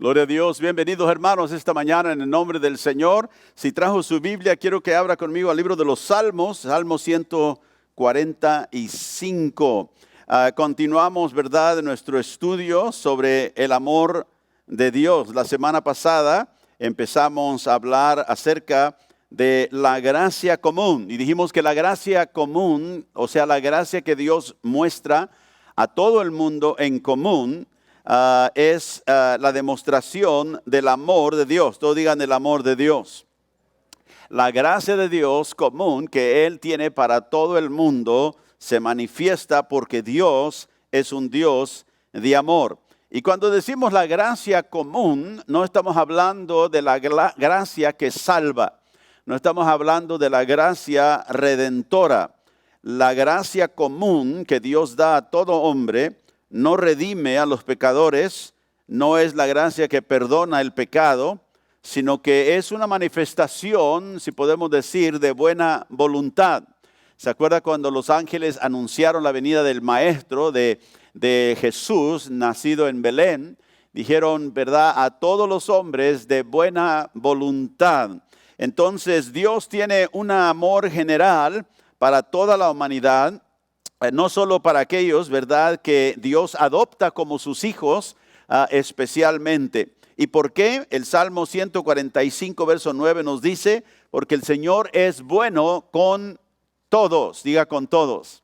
Gloria a Dios, bienvenidos hermanos esta mañana en el nombre del Señor. Si trajo su Biblia, quiero que abra conmigo al libro de los Salmos, Salmo 145. Continuamos, ¿verdad?, nuestro estudio sobre el amor de Dios. La semana pasada empezamos a hablar acerca de la gracia común y dijimos que la gracia común, o sea, la gracia que Dios muestra a todo el mundo en común, es la demostración del amor de Dios. Todos digan el amor de Dios. La gracia de Dios común que Él tiene para todo el mundo se manifiesta porque Dios es un Dios de amor. Y cuando decimos la gracia común, no estamos hablando de la gracia que salva. No estamos hablando de la gracia redentora. La gracia común que Dios da a todo hombre no redime a los pecadores, no es la gracia que perdona el pecado, sino que es una manifestación, si podemos decir, de buena voluntad. ¿Se acuerda cuando los ángeles anunciaron la venida del Maestro, de Jesús, nacido en Belén? Dijeron, ¿verdad?, a todos los hombres de buena voluntad. Entonces Dios tiene un amor general para toda la humanidad, no solo para aquellos, ¿verdad?, que Dios adopta como sus hijos especialmente. ¿Y por qué? El Salmo 145, verso 9 nos dice, porque el Señor es bueno con todos, diga con todos.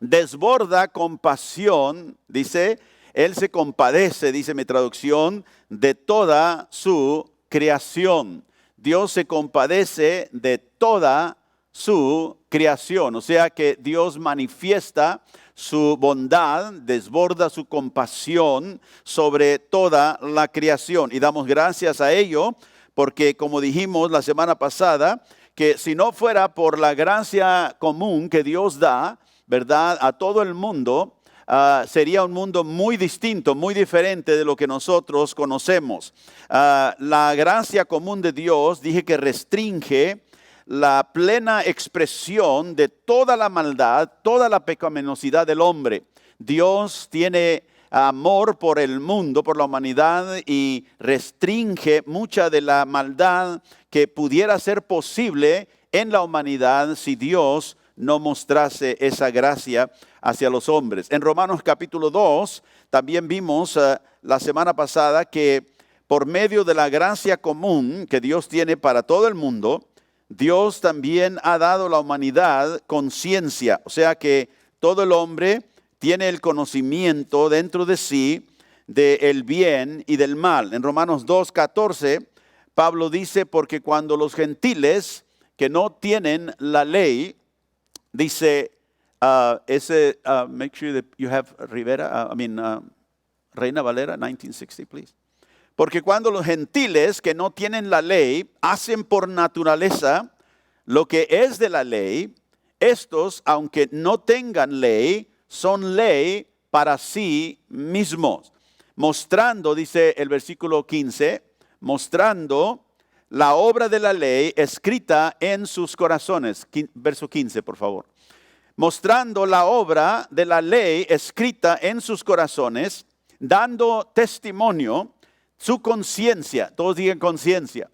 Desborda compasión, dice, Él se compadece, dice mi traducción, de toda su creación. Dios se compadece de toda su creación, o sea que Dios manifiesta su bondad, desborda su compasión sobre toda la creación. Y damos gracias a ello, porque como dijimos la semana pasada, que si no fuera por la gracia común que Dios da, ¿verdad?, a todo el mundo, sería un mundo muy distinto, muy diferente de lo que nosotros conocemos. La gracia común de Dios, dije que restringe la plena expresión de toda la maldad, toda la pecaminosidad del hombre. Dios tiene amor por el mundo, por la humanidad, y restringe mucha de la maldad que pudiera ser posible en la humanidad si Dios no mostrase esa gracia hacia los hombres. En Romanos capítulo 2 también vimos la semana pasada que por medio de la gracia común que Dios tiene para todo el mundo, Dios también ha dado a la humanidad conciencia, o sea que todo el hombre tiene el conocimiento dentro de sí del bien y del mal. En Romanos 2:14, Pablo dice, porque cuando los gentiles que no tienen la ley, dice, make sure that you have Reina Valera 1960, please. Porque cuando los gentiles que no tienen la ley hacen por naturaleza lo que es de la ley, estos, aunque no tengan ley, son ley para sí mismos. Mostrando, dice el versículo 15, mostrando la obra de la ley escrita en sus corazones. Verso 15, por favor. Mostrando la obra de la ley escrita en sus corazones, dando testimonio, su conciencia, todos digan conciencia.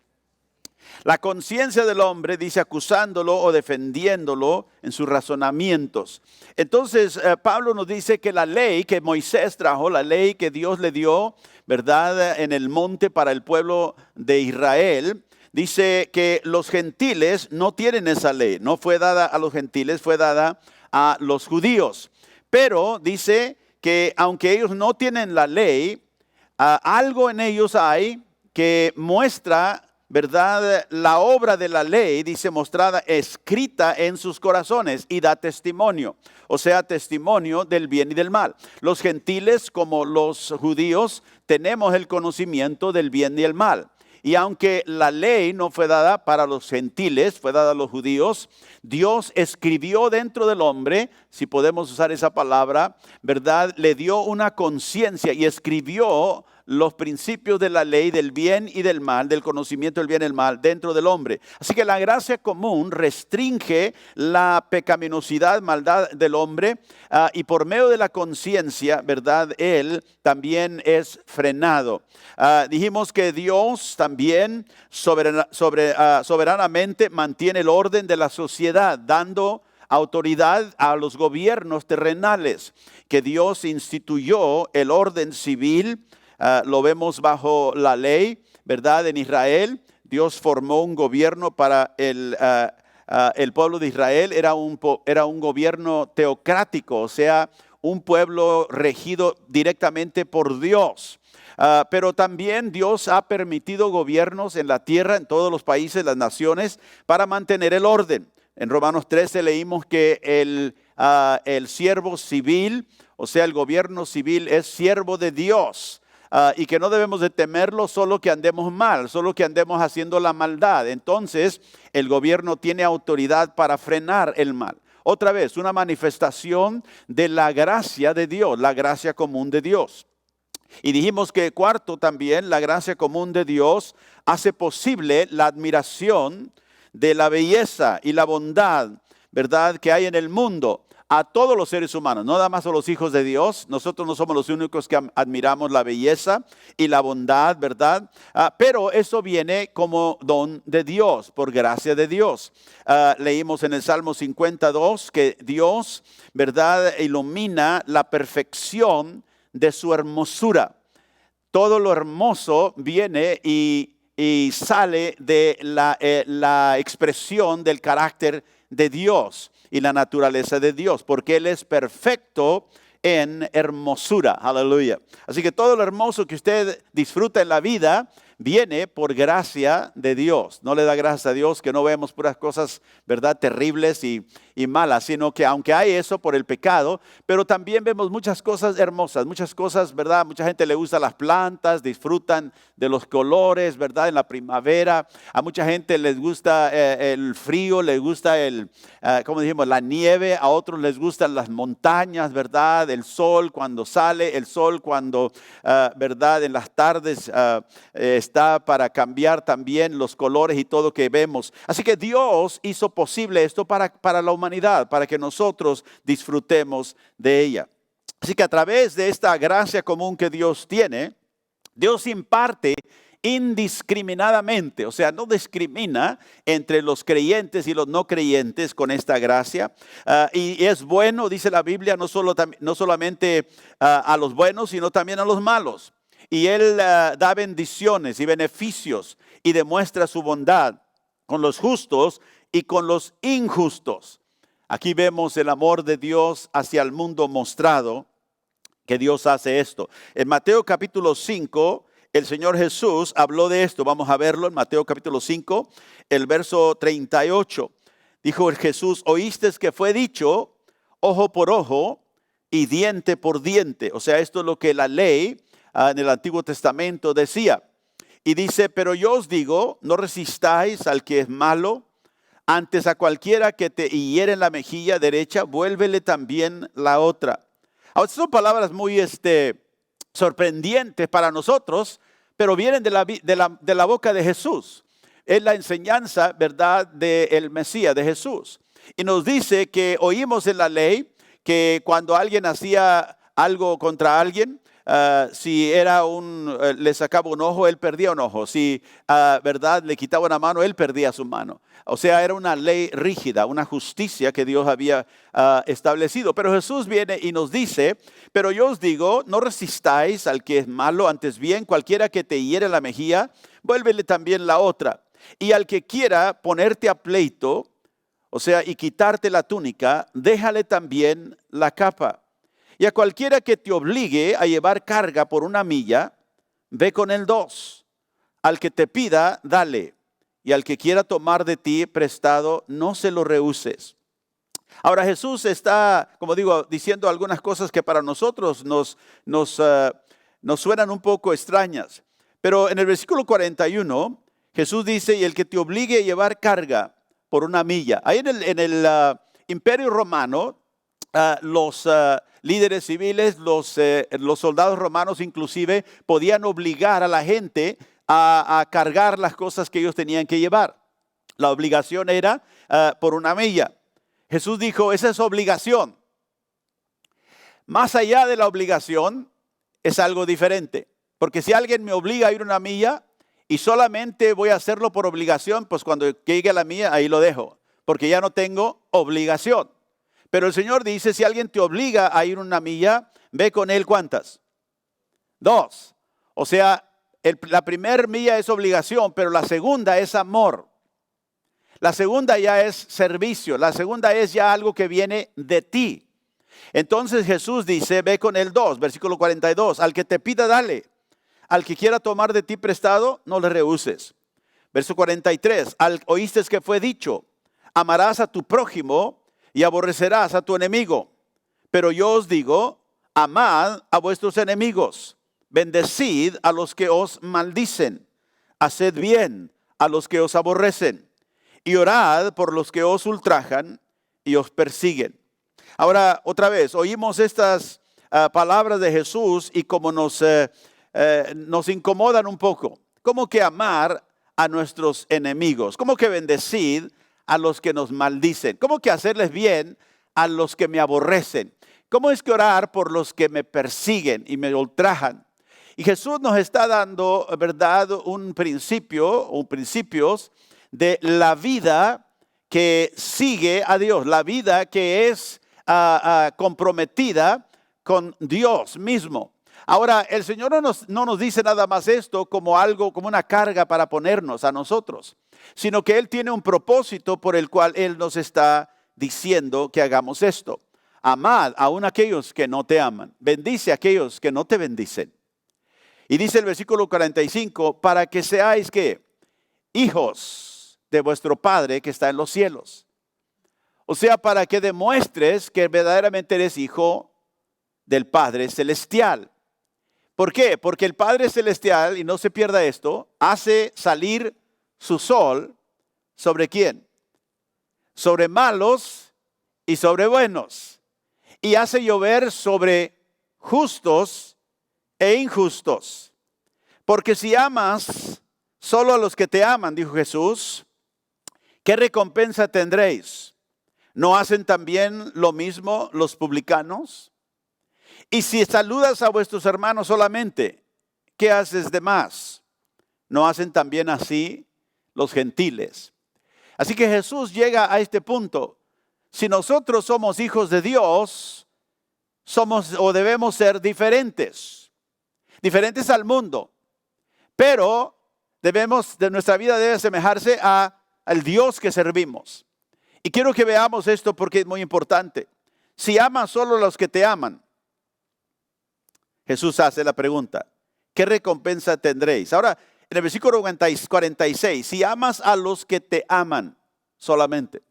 La conciencia del hombre, dice, acusándolo o defendiéndolo en sus razonamientos. Entonces, Pablo nos dice que la ley que Moisés trajo, la ley que Dios le dio, ¿verdad?, en el monte para el pueblo de Israel, dice que los gentiles no tienen esa ley. No fue dada a los gentiles, fue dada a los judíos. Pero dice que aunque ellos no tienen la ley, algo en ellos hay que muestra, ¿verdad?, la obra de la ley, dice, mostrada, escrita en sus corazones y da testimonio. O sea, testimonio del bien y del mal. Los gentiles, como los judíos, tenemos el conocimiento del bien y el mal. Y aunque la ley no fue dada para los gentiles, fue dada a los judíos, Dios escribió dentro del hombre, si podemos usar esa palabra, ¿verdad?, le dio una conciencia y escribió los principios de la ley del bien y del mal, del conocimiento del bien y del mal dentro del hombre. Así que la gracia común restringe la pecaminosidad, maldad del hombre, y por medio de la conciencia, ¿verdad? Él también es frenado. Dijimos que Dios también soberanamente mantiene el orden de la sociedad, dando autoridad a los gobiernos terrenales, que Dios instituyó el orden civil. Lo vemos bajo la ley, ¿verdad? En Israel, Dios formó un gobierno para el pueblo de Israel. Era un gobierno teocrático, o sea, un pueblo regido directamente por Dios. Pero también Dios ha permitido gobiernos en la tierra, en todos los países, las naciones, para mantener el orden. En Romanos 13 leímos que el siervo civil, o sea, el gobierno civil es siervo de Dios, y que no debemos de temerlo solo que andemos mal, solo que andemos haciendo la maldad. Entonces, el gobierno tiene autoridad para frenar el mal. Otra vez, una manifestación de la gracia de Dios, la gracia común de Dios. Y dijimos que cuarto también, la gracia común de Dios hace posible la admiración de la belleza y la bondad, ¿verdad?, que hay en el mundo a todos los seres humanos, no nada más a los hijos de Dios. Nosotros no somos los únicos que admiramos la belleza y la bondad, ¿verdad? Pero eso viene como don de Dios, por gracia de Dios. Leímos en el Salmo 52 que Dios, ¿verdad?, ilumina la perfección de su hermosura. Todo lo hermoso viene y sale de la expresión del carácter de Dios y la naturaleza de Dios, porque Él es perfecto en hermosura. Aleluya. Así que todo lo hermoso que usted disfruta en la vida viene por gracia de Dios. No le da gracias a Dios que no vemos puras cosas, ¿verdad?, terribles y malas, sino que aunque hay eso por el pecado, pero también vemos muchas cosas hermosas, muchas cosas, ¿verdad? Mucha gente le gusta las plantas, disfrutan de los colores, ¿verdad?, en la primavera. A mucha gente les gusta el frío, les gusta como dijimos, la nieve. A otros les gustan las montañas, ¿verdad? El sol cuando sale, el sol cuando, ¿verdad?, en las tardes está para cambiar también los colores y todo que vemos. Así que Dios hizo posible esto para la humanidad, para que nosotros disfrutemos de ella. Así que a través de esta gracia común que Dios tiene, Dios imparte indiscriminadamente, o sea, no discrimina entre los creyentes y los no creyentes con esta gracia. Y es bueno, dice la Biblia, no solamente a los buenos, sino también a los malos. Y Él da bendiciones y beneficios y demuestra su bondad con los justos y con los injustos. Aquí vemos el amor de Dios hacia el mundo mostrado, que Dios hace esto. En Mateo capítulo 5, el Señor Jesús habló de esto. Vamos a verlo en Mateo capítulo 5, el verso 38. Dijo Jesús: oísteis que fue dicho, ojo por ojo y diente por diente. O sea, esto es lo que la ley en el Antiguo Testamento decía. Y dice: pero yo os digo, no resistáis al que es malo, antes a cualquiera que te hiere en la mejilla derecha, vuélvele también la otra. Ahora, estas son palabras muy sorprendentes para nosotros, pero vienen de la boca de Jesús. Es la enseñanza, ¿verdad?, del Mesías, de Jesús. Y nos dice que oímos en la ley que cuando alguien hacía algo contra alguien, si le sacaba un ojo, él perdía un ojo. Si, ¿verdad?, le quitaba una mano, él perdía su mano. O sea, era una ley rígida, una justicia que Dios había establecido. Pero Jesús viene y nos dice: pero yo os digo, no resistáis al que es malo, antes bien, cualquiera que te hiere la mejilla, vuélvele también la otra. Y al que quiera ponerte a pleito, o sea, y quitarte la túnica, déjale también la capa. Y a cualquiera que te obligue a llevar carga por 1 milla, ve con él 2. Al que te pida, dale. Y al que quiera tomar de ti prestado, no se lo rehuses. Ahora Jesús está, como digo, diciendo algunas cosas que para nosotros nos suenan un poco extrañas. Pero en el versículo 41, Jesús dice: y el que te obligue a llevar carga por 1 milla. Ahí en el Imperio Romano, los líderes civiles, los soldados romanos inclusive, podían obligar a la gente a cargar las cosas que ellos tenían que llevar. La obligación era por una milla. Jesús dijo, esa es obligación. Más allá de la obligación es algo diferente. Porque si alguien me obliga a ir una milla y solamente voy a hacerlo por obligación, pues cuando llegue a la milla ahí lo dejo. Porque ya no tengo obligación. Pero el Señor dice, si alguien te obliga a ir una milla, ve con él ¿cuántas? 2. O sea, la primera milla es obligación, pero la segunda es amor. La segunda ya es servicio. La segunda es ya algo que viene de ti. Entonces Jesús dice, ve con él 2, versículo 42. Al que te pida, dale. Al que quiera tomar de ti prestado, no le rehuses. Verso 43. Oíste que fue dicho, amarás a tu prójimo y aborrecerás a tu enemigo. Pero yo os digo, amad a vuestros enemigos. Bendecid a los que os maldicen. Haced bien a los que os aborrecen. Y orad por los que os ultrajan y os persiguen. Ahora, otra vez, oímos estas palabras de Jesús y como nos incomodan un poco. ¿Cómo que amar a nuestros enemigos? ¿Cómo que bendecid a los que nos maldicen? ¿Cómo que hacerles bien a los que me aborrecen? ¿Cómo es que orar por los que me persiguen y me ultrajan? Y Jesús nos está dando, ¿verdad?, principios de la vida que sigue a Dios, la vida que es comprometida con Dios mismo. Ahora, el Señor no nos dice nada más esto como algo, como una carga para ponernos a nosotros, sino que Él tiene un propósito por el cual Él nos está diciendo que hagamos esto. Amad aún aquellos que no te aman. Bendice a aquellos que no te bendicen. Y dice el versículo 45, para que seáis, ¿qué? Hijos de vuestro Padre que está en los cielos. O sea, para que demuestres que verdaderamente eres hijo del Padre Celestial. ¿Por qué? Porque el Padre Celestial, y no se pierda esto, hace salir su sol ¿sobre quién? Sobre malos y sobre buenos. Y hace llover sobre justos e injustos. Porque si amas solo a los que te aman, dijo Jesús, ¿qué recompensa tendréis? ¿No hacen también lo mismo los publicanos? Y si saludas a vuestros hermanos solamente, ¿qué haces de más? ¿No hacen también así los gentiles? Así que Jesús llega a este punto. Si nosotros somos hijos de Dios, somos o debemos ser diferentes al mundo. Pero nuestra vida debe asemejarse al Dios que servimos. Y quiero que veamos esto porque es muy importante. Si amas solo a los que te aman, Jesús hace la pregunta, ¿qué recompensa tendréis? Ahora, en el versículo 46, si amas a los que te aman solamente.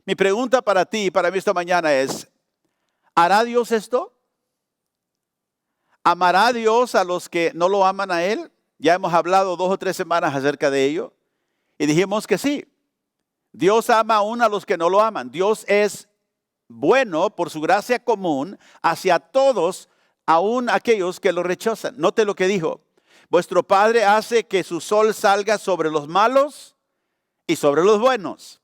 Mi pregunta para ti y para mí esta mañana es, ¿hará Dios esto? ¿Amará Dios a los que no lo aman a Él? Ya hemos hablado 2 o 3 semanas acerca de ello y dijimos que sí. Dios ama aún a los que no lo aman. Dios es bueno por su gracia común hacia todos, aún aquellos que lo rechazan. Note lo que dijo. Vuestro Padre hace que su sol salga sobre los malos y sobre los buenos.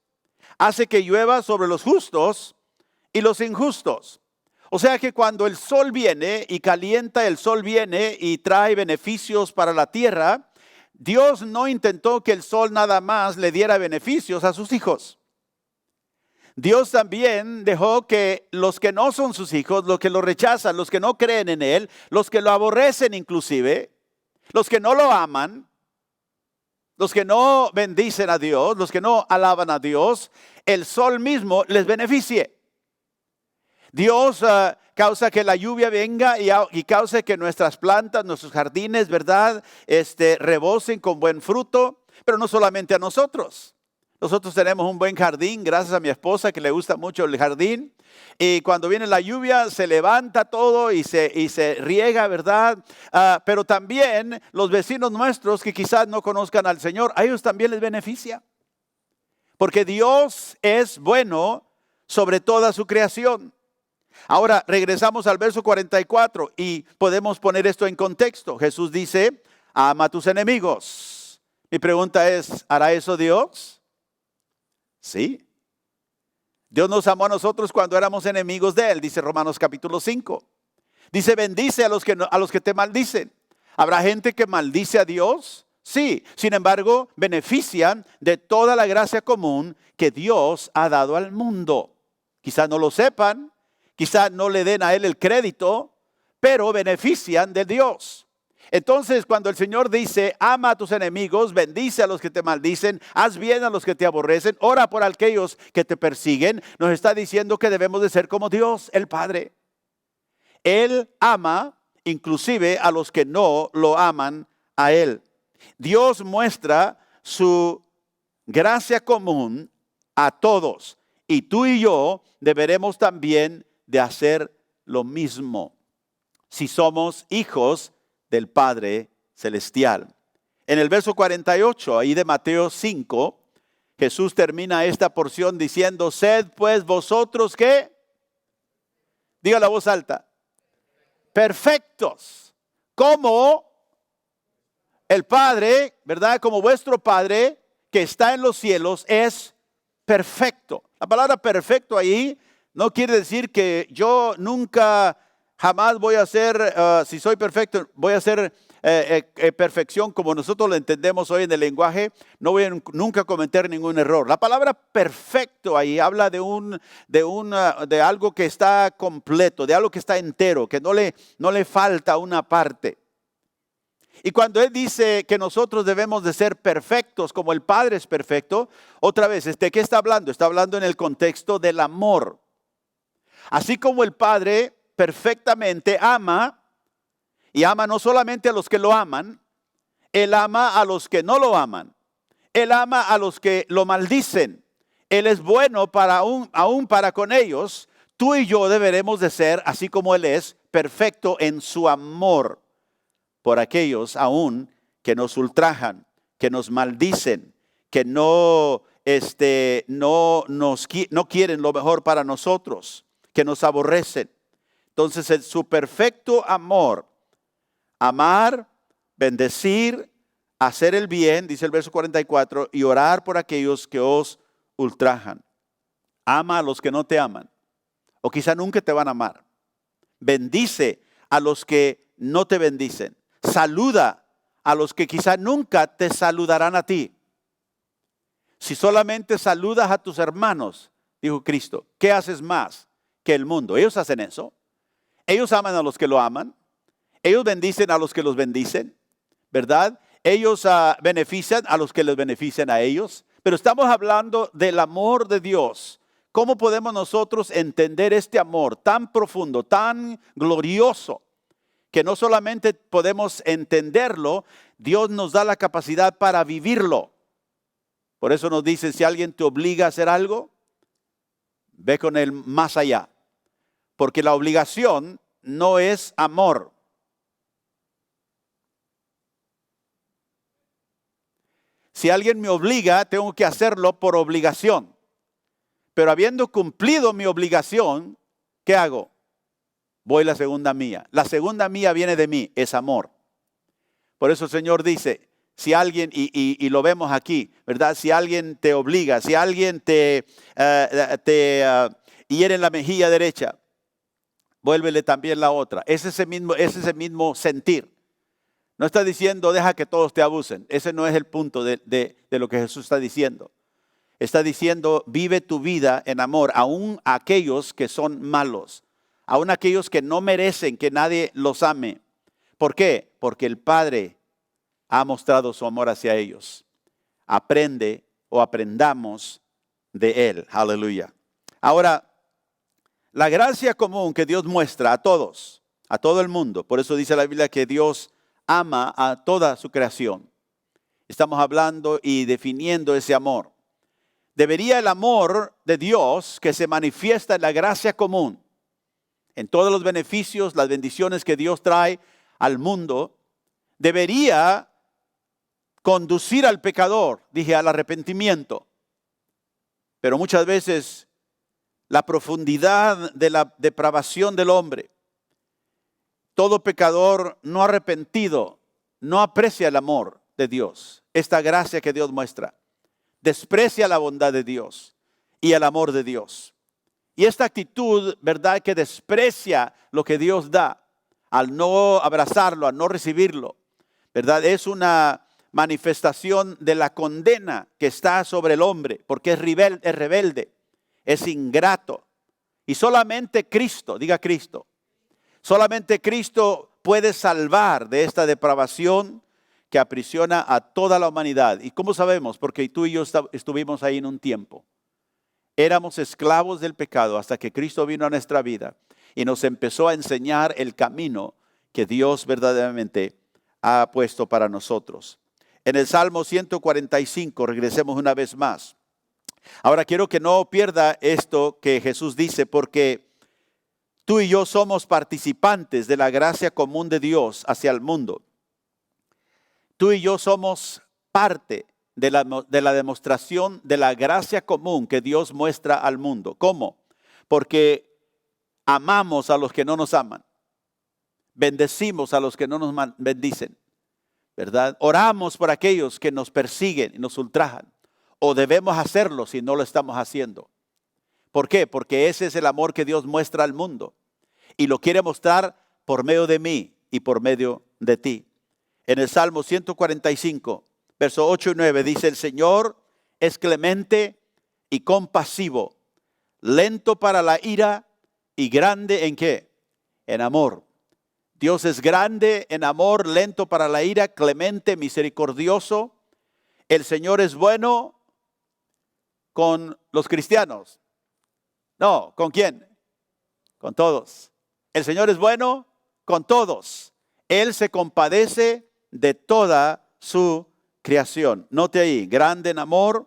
Hace que llueva sobre los justos y los injustos. O sea que cuando el sol viene y calienta, el sol viene y trae beneficios para la tierra, Dios no intentó que el sol nada más le diera beneficios a sus hijos. Dios también dejó que los que no son sus hijos, los que lo rechazan, los que no creen en Él, los que lo aborrecen inclusive, los que no lo aman, los que no bendicen a Dios, los que no alaban a Dios, el sol mismo les beneficie. Dios causa que la lluvia venga y causa que nuestras plantas, nuestros jardines, ¿verdad? Rebosen con buen fruto, pero no solamente a nosotros. Nosotros tenemos un buen jardín, gracias a mi esposa que le gusta mucho el jardín. Y cuando viene la lluvia se levanta todo y se riega, ¿verdad? Pero también los vecinos nuestros que quizás no conozcan al Señor, a ellos también les beneficia. Porque Dios es bueno sobre toda su creación. Ahora regresamos al verso 44 y podemos poner esto en contexto. Jesús dice, ama a tus enemigos. Mi pregunta es, ¿hará eso Dios? Sí. Dios nos amó a nosotros cuando éramos enemigos de Él, dice Romanos capítulo 5. Dice, bendice a los que te maldicen. ¿Habrá gente que maldice a Dios? Sí. Sin embargo, benefician de toda la gracia común que Dios ha dado al mundo. Quizás no lo sepan, quizás no le den a Él el crédito, pero benefician de Dios. Entonces, cuando el Señor dice, ama a tus enemigos, bendice a los que te maldicen, haz bien a los que te aborrecen, ora por aquellos que te persiguen, nos está diciendo que debemos de ser como Dios, el Padre. Él ama inclusive a los que no lo aman a Él. Dios muestra su gracia común a todos. Y tú y yo deberemos también de hacer lo mismo si somos hijos del Padre Celestial. En el verso 48, ahí de Mateo 5, Jesús termina esta porción diciendo, sed pues vosotros, ¿qué? Diga la voz alta. Perfectos, como el Padre, ¿verdad? Como vuestro Padre que está en los cielos es perfecto. La palabra perfecto ahí no quiere decir que yo jamás voy a ser, si soy perfecto, voy a ser perfección como nosotros lo entendemos hoy en el lenguaje, no voy a nunca cometer ningún error. La palabra perfecto ahí habla de algo que está completo, de algo que está entero, que no le falta una parte. Y cuando Él dice que nosotros debemos de ser perfectos como el Padre es perfecto, otra vez, ¿de qué está hablando? Está hablando en el contexto del amor. Así como el Padre perfectamente ama, y ama no solamente a los que lo aman, Él ama a los que no lo aman. Él ama a los que lo maldicen. Él es bueno aún para con ellos. Tú y yo deberemos de ser, así como Él es, perfecto en su amor por aquellos aún que nos ultrajan, que nos maldicen, que no quieren lo mejor para nosotros, que nos aborrecen. Entonces, en su perfecto amor, amar, bendecir, hacer el bien, dice el verso 44, y orar por aquellos que os ultrajan. Ama a los que no te aman, o quizá nunca te van a amar. Bendice a los que no te bendicen. Saluda a los que quizá nunca te saludarán a ti. Si solamente saludas a tus hermanos, dijo Cristo, ¿qué haces más que el mundo? Ellos hacen eso. Ellos aman a los que lo aman. Ellos bendicen a los que los bendicen, ¿verdad? Ellos benefician a los que les benefician a ellos. Pero estamos hablando del amor de Dios. ¿Cómo podemos nosotros entender este amor tan profundo, tan glorioso, que no solamente podemos entenderlo, Dios nos da la capacidad para vivirlo? Por eso nos dice, si alguien te obliga a hacer algo, ve con él más allá. Porque la obligación no es amor. Si alguien me obliga, tengo que hacerlo por obligación. Pero habiendo cumplido mi obligación, ¿qué hago? Voy la segunda mía. La segunda mía viene de mí, es amor. Por eso el Señor dice, si alguien, y lo vemos aquí, ¿verdad? Si alguien te obliga, si alguien te hiere en la mejilla derecha, vuélvele también la otra. Es ese mismo sentir. No está diciendo, deja que todos te abusen. Ese no es el punto de lo que Jesús está diciendo. Está diciendo, vive tu vida en amor, aún a aquellos que son malos, aún a aquellos que no merecen que nadie los ame. ¿Por qué? Porque el Padre ha mostrado su amor hacia ellos. Aprende o aprendamos de Él. Aleluya. Ahora, la gracia común que Dios muestra a todos, a todo el mundo. Por eso dice la Biblia que Dios ama a toda su creación. Estamos hablando y definiendo ese amor. Debería el amor de Dios que se manifiesta en la gracia común, en todos los beneficios, las bendiciones que Dios trae al mundo, debería conducir al pecador, al arrepentimiento. Pero muchas veces la profundidad de la depravación del hombre. Todo pecador no arrepentido no aprecia el amor de Dios, esta gracia que Dios muestra. Desprecia la bondad de Dios y el amor de Dios. Y esta actitud, ¿verdad?, que desprecia lo que Dios da, al no abrazarlo, al no recibirlo, ¿verdad?, es una manifestación de la condena que está sobre el hombre, porque es rebelde, es ingrato. Y solamente Cristo, diga Cristo, solamente Cristo puede salvar de esta depravación que aprisiona a toda la humanidad. ¿Y cómo sabemos? Porque tú y yo estuvimos ahí en un tiempo. Éramos esclavos del pecado hasta que Cristo vino a nuestra vida y nos empezó a enseñar el camino que Dios verdaderamente ha puesto para nosotros. En el Salmo 145, regresemos una vez más. Ahora quiero que no pierda esto que Jesús dice, porque tú y yo somos participantes de la gracia común de Dios hacia el mundo. Tú y yo somos parte de la demostración de la gracia común que Dios muestra al mundo. ¿Cómo? Porque amamos a los que no nos aman. Bendecimos a los que no nos bendicen, ¿verdad? Oramos por aquellos que nos persiguen y nos ultrajan. O debemos hacerlo si no lo estamos haciendo. ¿Por qué? Porque ese es el amor que Dios muestra al mundo. Y lo quiere mostrar por medio de mí y por medio de ti. En el Salmo 145, versos 8 y 9 dice: el Señor es clemente y compasivo, lento para la ira y grande ¿en qué? En amor. Dios es grande en amor, lento para la ira, clemente, misericordioso. El Señor es bueno con los cristianos. No, ¿con quién? Con todos. El Señor es bueno con todos. Él se compadece de toda su creación. Note ahí, grande en amor,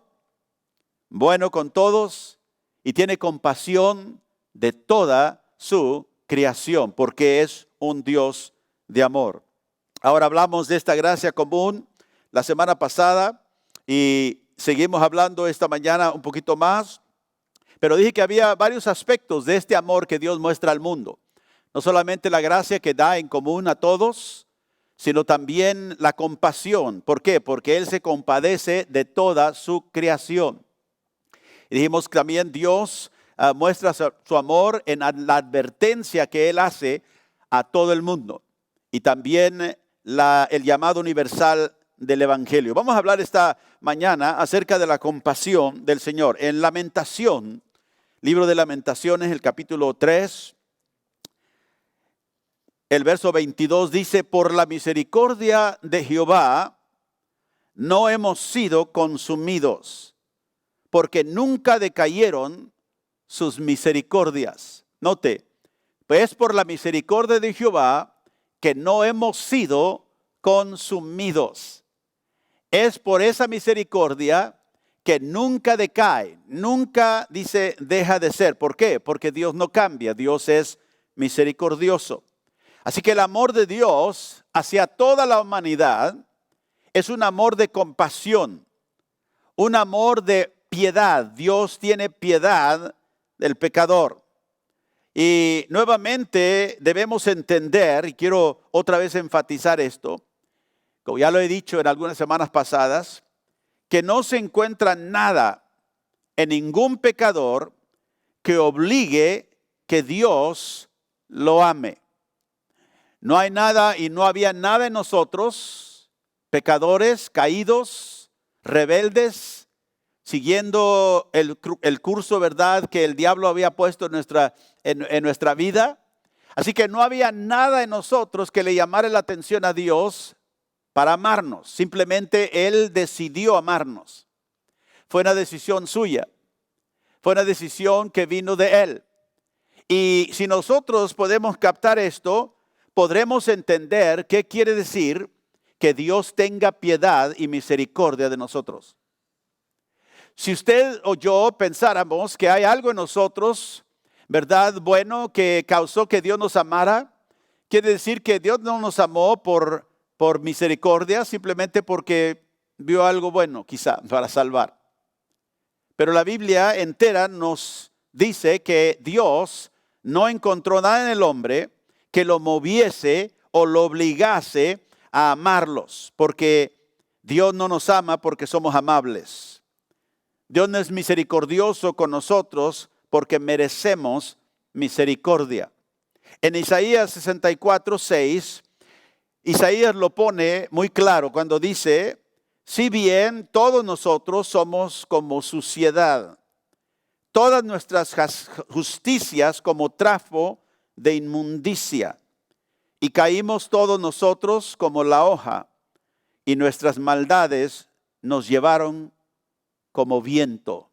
bueno con todos y tiene compasión de toda su creación, porque es un Dios de amor. Ahora hablamos de esta gracia común la semana pasada y seguimos hablando esta mañana un poquito más, pero dije que había varios aspectos de este amor que Dios muestra al mundo. No solamente la gracia que da en común a todos, sino también la compasión. ¿Por qué? Porque Él se compadece de toda su creación. Y dijimos que también Dios muestra su amor en la advertencia que Él hace a todo el mundo. Y también el llamado universal del Evangelio. Vamos a hablar esta mañana acerca de la compasión del Señor. En Lamentación, libro de Lamentaciones, el capítulo 3, el verso 22 dice: por la misericordia de Jehová no hemos sido consumidos, porque nunca decayeron sus misericordias. Note, pues por la misericordia de Jehová que no hemos sido consumidos. Es por esa misericordia que nunca decae, nunca dice deja de ser. ¿Por qué? Porque Dios no cambia, Dios es misericordioso. Así que el amor de Dios hacia toda la humanidad es un amor de compasión, un amor de piedad. Dios tiene piedad del pecador. Y nuevamente debemos entender, y quiero otra vez enfatizar esto, como ya lo he dicho en algunas semanas pasadas, que no se encuentra nada en ningún pecador que obligue que Dios lo ame. No hay nada y no había nada en nosotros, pecadores, caídos, rebeldes, siguiendo el curso, ¿verdad?, que el diablo había puesto en nuestra vida. Así que no había nada en nosotros que le llamara la atención a Dios para amarnos. Simplemente Él decidió amarnos. Fue una decisión suya. Fue una decisión que vino de Él. Y si nosotros podemos captar esto, podremos entender qué quiere decir que Dios tenga piedad y misericordia de nosotros. Si usted o yo pensáramos que hay algo en nosotros, ¿verdad?, bueno, que causó que Dios nos amara, quiere decir que Dios no nos amó por misericordia, simplemente porque vio algo bueno, quizá, para salvar. Pero la Biblia entera nos dice que Dios no encontró nada en el hombre que lo moviese o lo obligase a amarlos, porque Dios no nos ama porque somos amables. Dios no es misericordioso con nosotros porque merecemos misericordia. En Isaías 64:6, Isaías lo pone muy claro cuando dice: si bien todos nosotros somos como suciedad, todas nuestras justicias como trapo de inmundicia, y caímos todos nosotros como la hoja, y nuestras maldades nos llevaron como viento.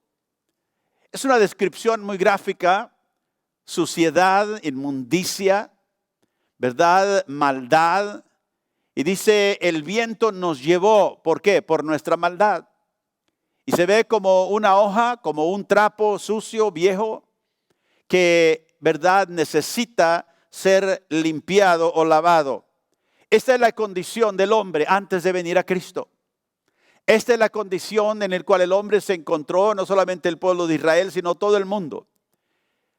Es una descripción muy gráfica: suciedad, inmundicia, ¿verdad? Maldad. Y dice, el viento nos llevó. ¿Por qué? Por nuestra maldad. Y se ve como una hoja, como un trapo sucio, viejo, que, ¿verdad?, necesita ser limpiado o lavado. Esta es la condición del hombre antes de venir a Cristo. Esta es la condición en la cual el hombre se encontró, no solamente el pueblo de Israel, sino todo el mundo.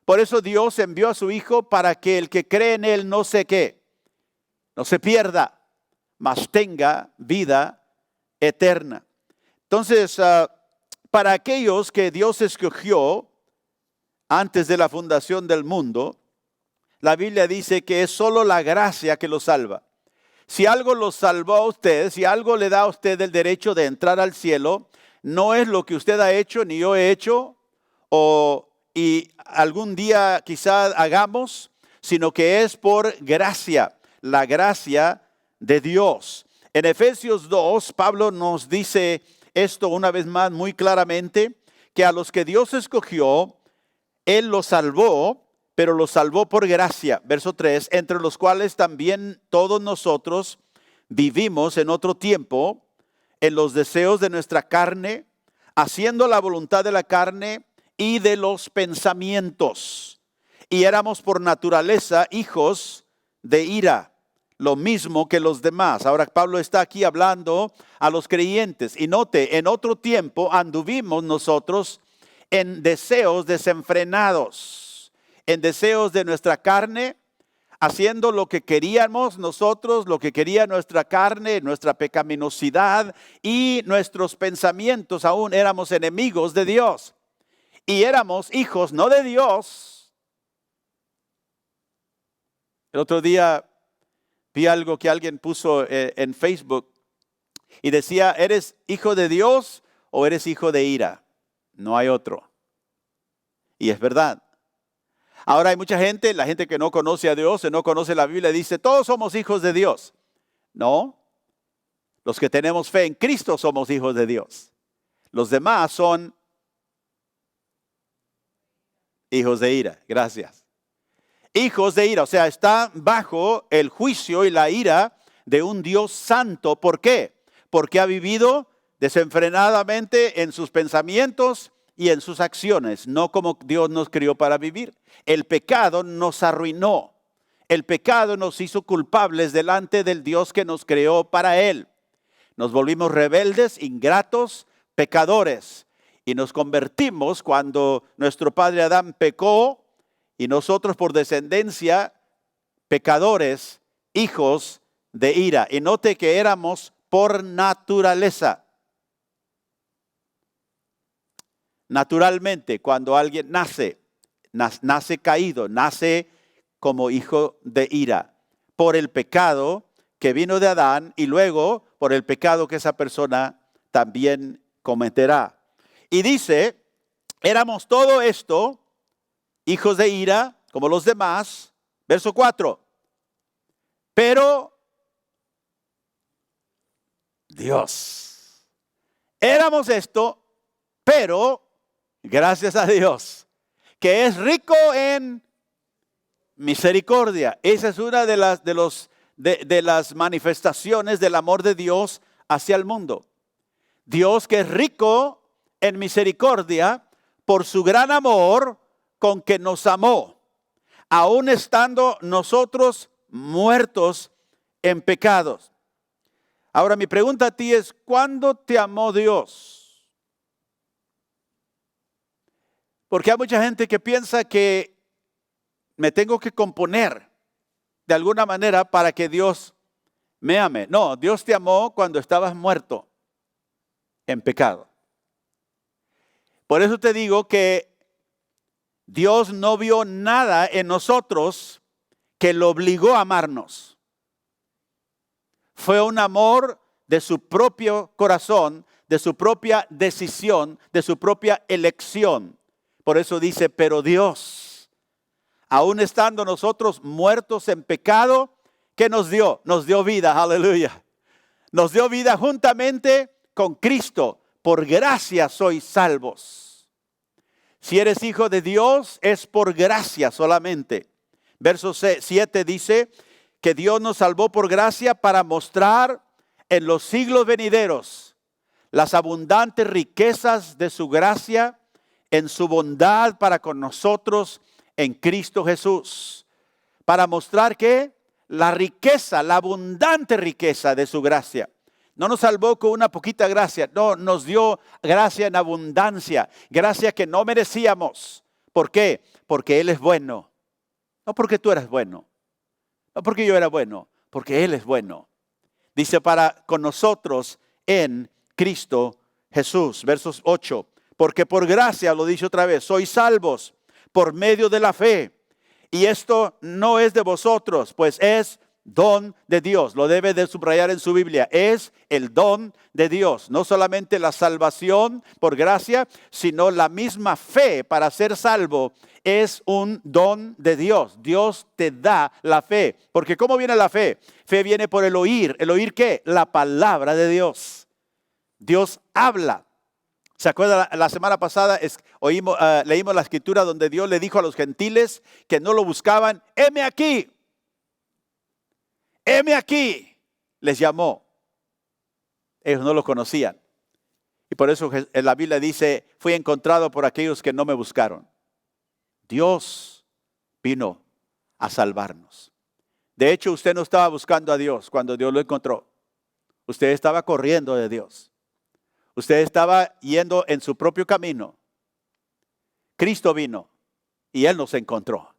Por eso Dios envió a su Hijo para que el que cree en Él no se pierda, mas tenga vida eterna. Entonces, para aquellos que Dios escogió antes de la fundación del mundo, la Biblia dice que es solo la gracia que los salva. Si algo los salvó a usted, si algo le da a usted el derecho de entrar al cielo, no es lo que usted ha hecho ni yo he hecho y algún día quizás hagamos, sino que es por gracia, la gracia de Dios. En Efesios 2, Pablo nos dice esto una vez más muy claramente, que a los que Dios escogió, Él los salvó, pero los salvó por gracia. Verso 3, entre los cuales también todos nosotros vivimos en otro tiempo, en los deseos de nuestra carne, haciendo la voluntad de la carne y de los pensamientos. Y éramos por naturaleza hijos de ira, lo mismo que los demás. Ahora Pablo está aquí hablando a los creyentes. Y note, en otro tiempo anduvimos nosotros en deseos desenfrenados, en deseos de nuestra carne, haciendo lo que queríamos nosotros, lo que quería nuestra carne, nuestra pecaminosidad y nuestros pensamientos. Aún éramos enemigos de Dios. Y éramos hijos no de Dios. El otro día vi algo que alguien puso en Facebook y decía, ¿eres hijo de Dios o eres hijo de ira? No hay otro. Y es verdad. Ahora hay mucha gente, la gente que no conoce a Dios, que no conoce la Biblia, dice, todos somos hijos de Dios. No, los que tenemos fe en Cristo somos hijos de Dios. Los demás son hijos de ira. Gracias. Hijos de ira, o sea, está bajo el juicio y la ira de un Dios santo. ¿Por qué? Porque ha vivido desenfrenadamente en sus pensamientos y en sus acciones, no como Dios nos crió para vivir. El pecado nos arruinó. El pecado nos hizo culpables delante del Dios que nos creó para Él. Nos volvimos rebeldes, ingratos, pecadores. Y nos convertimos cuando nuestro padre Adán pecó y nosotros por descendencia, pecadores, hijos de ira. Y note que éramos por naturaleza. Naturalmente, cuando alguien nace caído, nace como hijo de ira, por el pecado que vino de Adán y luego por el pecado que esa persona también cometerá. Y dice, éramos todo esto, hijos de ira, como los demás. Verso 4. Pero Dios. Éramos esto, pero gracias a Dios, que es rico en misericordia. Esa es una de las manifestaciones del amor de Dios hacia el mundo. Dios que es rico en misericordia por su gran amor con que nos amó, aun estando nosotros muertos en pecados. Ahora mi pregunta a ti es, ¿cuándo te amó Dios? Porque hay mucha gente que piensa que me tengo que componer de alguna manera para que Dios me ame. No, Dios te amó cuando estabas muerto en pecado. Por eso te digo que Dios no vio nada en nosotros que lo obligó a amarnos. Fue un amor de su propio corazón, de su propia decisión, de su propia elección. Por eso dice, pero Dios, aún estando nosotros muertos en pecado, ¿qué nos dio? Nos dio vida, aleluya. Nos dio vida juntamente con Cristo. Por gracia sois salvos. Si eres hijo de Dios, es por gracia solamente. Verso 7 dice que Dios nos salvó por gracia para mostrar en los siglos venideros las abundantes riquezas de su gracia en su bondad para con nosotros en Cristo Jesús. Para mostrar que la riqueza, la abundante riqueza de su gracia. No nos salvó con una poquita gracia, no, nos dio gracia en abundancia, gracia que no merecíamos. ¿Por qué? Porque Él es bueno. No porque tú eras bueno, no porque yo era bueno, porque Él es bueno. Dice para con nosotros en Cristo Jesús. Versos 8. Porque por gracia, lo dice otra vez, sois salvos por medio de la fe. Y esto no es de vosotros, pues es don de Dios. Lo debe de subrayar en su Biblia. Es el don de Dios. No solamente la salvación por gracia, sino la misma fe para ser salvo es un don de Dios. Dios te da la fe. Porque ¿cómo viene la fe? Fe viene por el oír. ¿El oír qué? La palabra de Dios. Dios habla. ¿Se acuerdan? La semana pasada leímos la escritura donde Dios le dijo a los gentiles que no lo buscaban. Heme aquí. Heme aquí. Les llamó. Ellos no lo conocían. Y por eso en la Biblia dice, fui encontrado por aquellos que no me buscaron. Dios vino a salvarnos. De hecho, usted no estaba buscando a Dios cuando Dios lo encontró. Usted estaba corriendo de Dios. Usted estaba yendo en su propio camino. Cristo vino y Él nos encontró.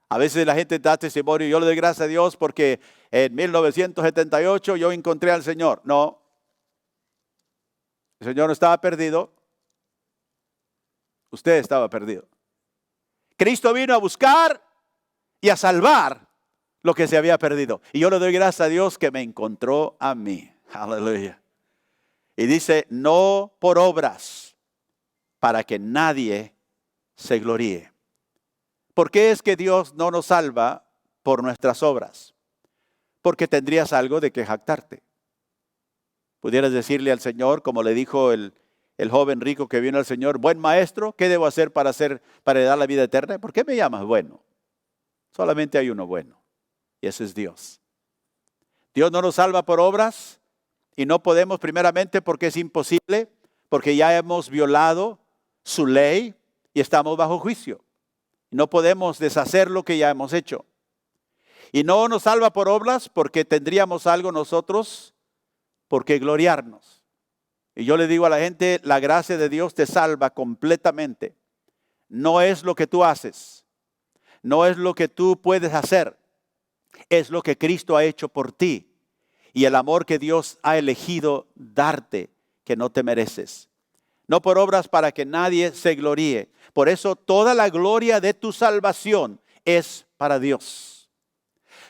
A veces la gente da testimonio, yo le doy gracias a Dios porque en 1978 yo encontré al Señor. No, el Señor no estaba perdido. Usted estaba perdido. Cristo vino a buscar y a salvar lo que se había perdido. Y yo le doy gracias a Dios que me encontró a mí. Aleluya. Y dice, no por obras, para que nadie se gloríe. ¿Por qué es que Dios no nos salva por nuestras obras? Porque tendrías algo de que jactarte. Pudieras decirle al Señor, como le dijo el joven rico que vino al Señor, buen maestro, ¿qué debo hacer para heredar la vida eterna? ¿Por qué me llamas bueno? Solamente hay uno bueno, y ese es Dios. Dios no nos salva por obras. Y no podemos primeramente porque es imposible, porque ya hemos violado su ley y estamos bajo juicio. No podemos deshacer lo que ya hemos hecho. Y no nos salva por obras porque tendríamos algo nosotros por qué gloriarnos. Y yo le digo a la gente, la gracia de Dios te salva completamente. No es lo que tú haces, no es lo que tú puedes hacer, es lo que Cristo ha hecho por ti. Y el amor que Dios ha elegido darte, que no te mereces. No por obras para que nadie se gloríe. Por eso toda la gloria de tu salvación es para Dios.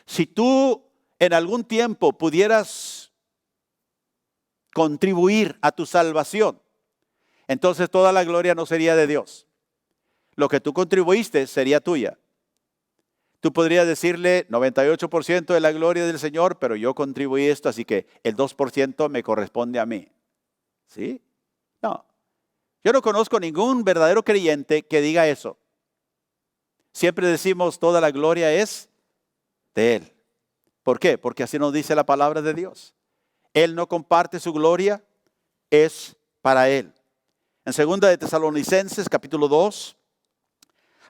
Si tú en algún tiempo pudieras contribuir a tu salvación, entonces toda la gloria no sería de Dios. Lo que tú contribuiste sería tuya. Tú podrías decirle 98% de la gloria del Señor, pero yo contribuí esto, así que el 2% me corresponde a mí. ¿Sí? No. Yo no conozco ningún verdadero creyente que diga eso. Siempre decimos toda la gloria es de Él. ¿Por qué? Porque así nos dice la palabra de Dios. Él no comparte su gloria, es para Él. En 2 de Tesalonicenses, capítulo 2.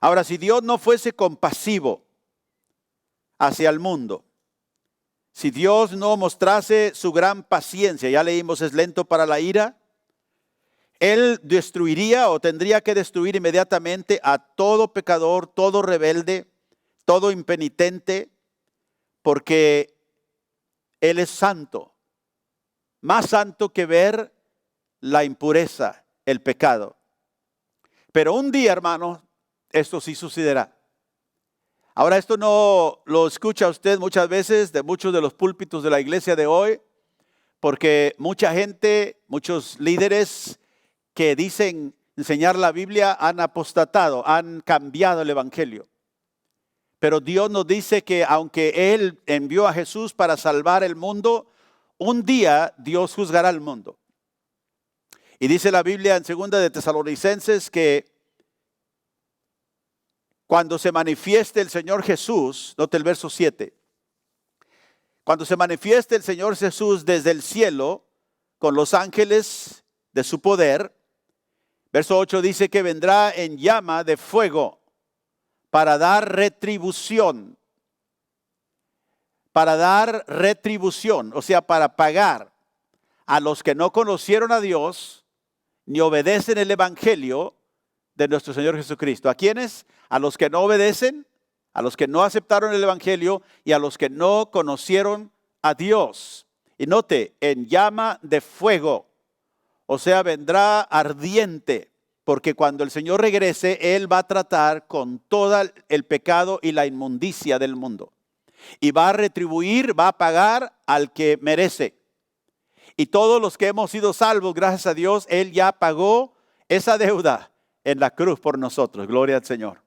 Ahora, si Dios no fuese compasivo hacia el mundo, si Dios no mostrase su gran paciencia, ya leímos, es lento para la ira, Él destruiría o tendría que destruir inmediatamente a todo pecador, todo rebelde, todo impenitente, porque Él es santo, más santo que ver la impureza, el pecado. Pero un día, hermanos, esto sí sucederá. Ahora, esto no lo escucha usted muchas veces de muchos de los púlpitos de la iglesia de hoy, porque mucha gente, muchos líderes que dicen enseñar la Biblia han apostatado, han cambiado el evangelio. Pero Dios nos dice que aunque Él envió a Jesús para salvar el mundo, un día Dios juzgará al mundo. Y dice la Biblia en 2 de Tesalonicenses que cuando se manifieste el Señor Jesús, note el verso 7, cuando se manifieste el Señor Jesús desde el cielo con los ángeles de su poder, verso 8 dice que vendrá en llama de fuego para dar retribución. Para dar retribución, o sea, para pagar a los que no conocieron a Dios ni obedecen el evangelio de nuestro Señor Jesucristo. ¿A quiénes? A los que no obedecen, a los que no aceptaron el evangelio y a los que no conocieron a Dios. Y note, en llama de fuego, o sea, vendrá ardiente, porque cuando el Señor regrese, Él va a tratar con todo el pecado y la inmundicia del mundo. Y va a retribuir, va a pagar al que merece. Y todos los que hemos sido salvos, gracias a Dios, Él ya pagó esa deuda en la cruz por nosotros. Gloria al Señor.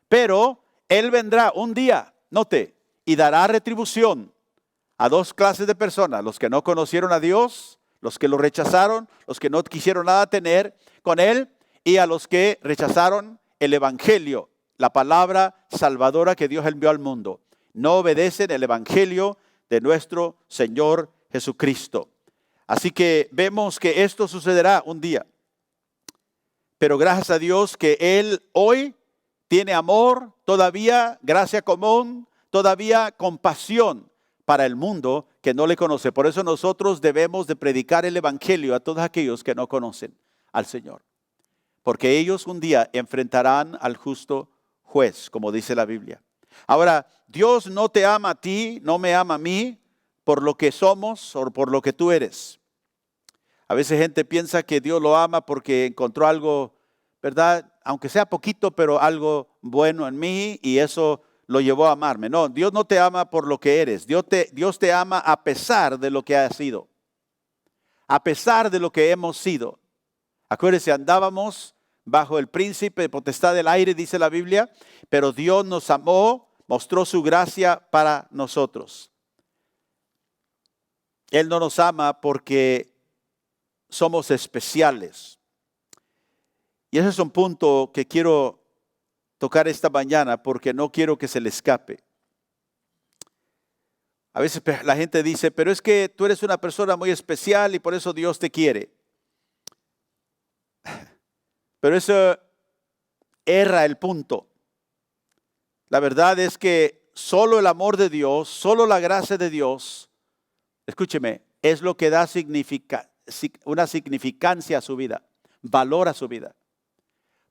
Pero Él vendrá un día, note, y dará retribución a dos clases de personas. Los que no conocieron a Dios, los que lo rechazaron, los que no quisieron nada tener con Él, y a los que rechazaron el evangelio, la palabra salvadora que Dios envió al mundo. No obedecen el evangelio de nuestro Señor Jesucristo. Así que vemos que esto sucederá un día. Pero gracias a Dios que Él hoy tiene amor, todavía gracia común, todavía compasión para el mundo que no le conoce. Por eso nosotros debemos de predicar el evangelio a todos aquellos que no conocen al Señor. Porque ellos un día enfrentarán al justo juez, como dice la Biblia. Ahora, Dios no te ama a ti, no me ama a mí por lo que somos o por lo que tú eres. A veces gente piensa que Dios lo ama porque encontró algo, ¿verdad? Aunque sea poquito, pero algo bueno en mí y eso lo llevó a amarme. No, Dios no te ama por lo que eres. Dios te ama a pesar de lo que has sido. A pesar de lo que hemos sido. Acuérdense, andábamos bajo el príncipe de potestad del aire, dice la Biblia, pero Dios nos amó, mostró su gracia para nosotros. Él no nos ama porque somos especiales. Y ese es un punto que quiero tocar esta mañana porque no quiero que se le escape. A veces la gente dice, pero es que tú eres una persona muy especial y por eso Dios te quiere. Pero eso erra el punto. La verdad es que solo el amor de Dios, solo la gracia de Dios, escúcheme, es lo que da una significancia a su vida, valor a su vida.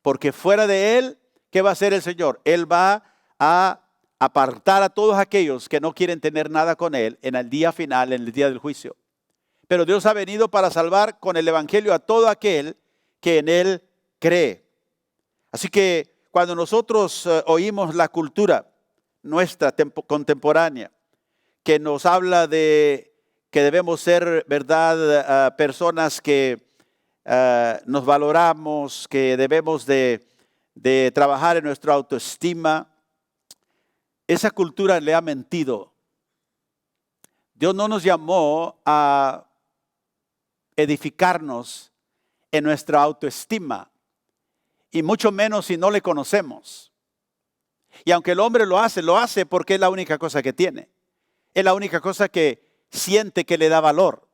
Porque fuera de Él, ¿qué va a hacer el Señor? Él va a apartar a todos aquellos que no quieren tener nada con Él en el día final, en el día del juicio. Pero Dios ha venido para salvar con el evangelio a todo aquel que en Él cree. Así que cuando nosotros oímos la cultura nuestra contemporánea, que nos habla de que debemos ser, verdad, personas que nos valoramos, que debemos de trabajar en nuestra autoestima, esa cultura le ha mentido. Dios no nos llamó a edificarnos en nuestra autoestima, y mucho menos si no le conocemos. Y aunque el hombre lo hace porque es la única cosa que tiene. Es la única cosa que siente que le da valor.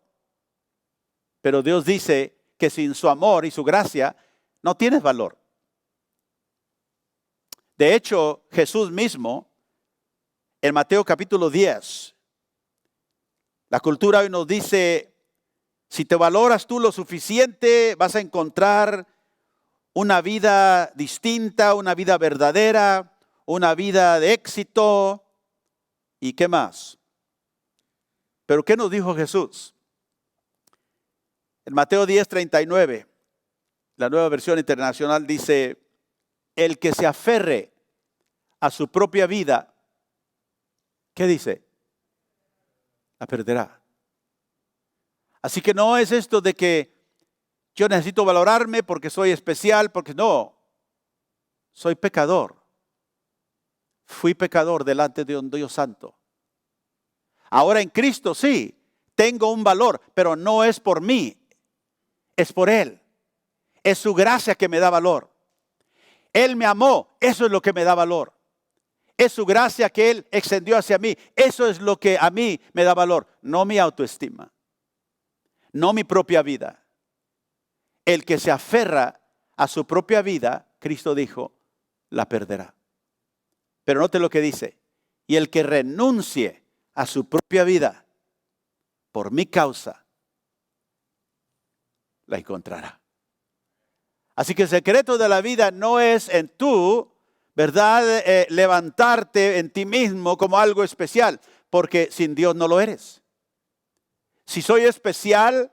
Pero Dios dice que sin su amor y su gracia no tienes valor. De hecho, Jesús mismo, en Mateo capítulo 10, la cultura hoy nos dice Si te valoras tú lo suficiente, vas a encontrar una vida distinta, una vida verdadera, una vida de éxito. ¿Y qué más? ¿Pero qué nos dijo Jesús? En Mateo 10:39, la Nueva Versión Internacional dice, el que se aferre a su propia vida, ¿qué dice? La perderá. Así que no es esto de que yo necesito valorarme porque soy especial, porque no, soy pecador. Fui pecador delante de un Dios santo. Ahora en Cristo sí, tengo un valor, pero no es por mí, es por Él. Es su gracia que me da valor. Él me amó, eso es lo que me da valor. Es su gracia que Él extendió hacia mí, eso es lo que a mí me da valor, no mi autoestima, no mi propia vida. El que se aferra a su propia vida, Cristo dijo, la perderá. Pero note lo que dice, y el que renuncie a su propia vida por mi causa, la encontrará. Así que el secreto de la vida no es en tú, ¿verdad? Levantarte en ti mismo como algo especial, porque sin Dios no lo eres. Si soy especial,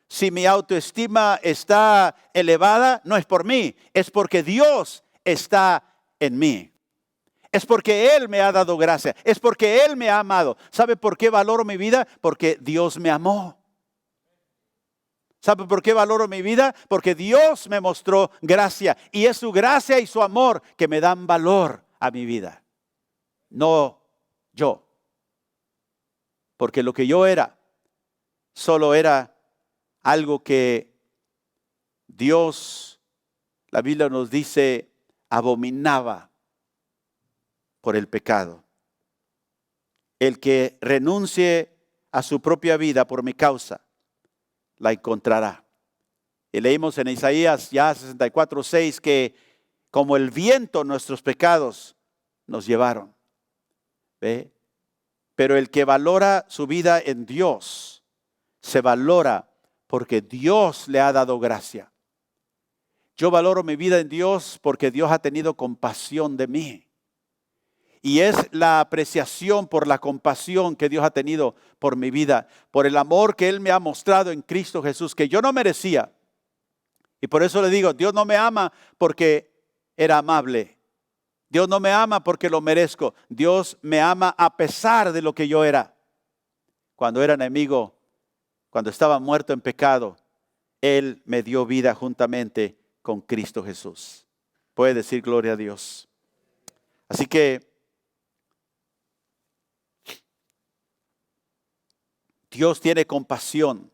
si mi autoestima está elevada, no es por mí, es porque Dios está en mí. Es porque Él me ha dado gracia, es porque Él me ha amado. ¿Sabe por qué valoro mi vida? Porque Dios me amó. ¿Sabe por qué valoro mi vida? Porque Dios me mostró gracia y es su gracia y su amor que me dan valor a mi vida. No yo. Porque lo que yo era, solo era algo que Dios, la Biblia nos dice, abominaba por el pecado. El que renuncie a su propia vida por mi causa, la encontrará. Y leímos en Isaías ya 64:6 que como el viento nuestros pecados nos llevaron. ¿Ve? Pero el que valora su vida en Dios, se valora porque Dios le ha dado gracia. Yo valoro mi vida en Dios porque Dios ha tenido compasión de mí. Y es la apreciación por la compasión que Dios ha tenido por mi vida, por el amor que Él me ha mostrado en Cristo Jesús, que yo no merecía. Y por eso le digo, Dios no me ama porque era amable. Dios no me ama porque lo merezco. Dios me ama a pesar de lo que yo era. Cuando era enemigo, cuando estaba muerto en pecado, Él me dio vida juntamente con Cristo Jesús. Puede decir gloria a Dios. Así que Dios tiene compasión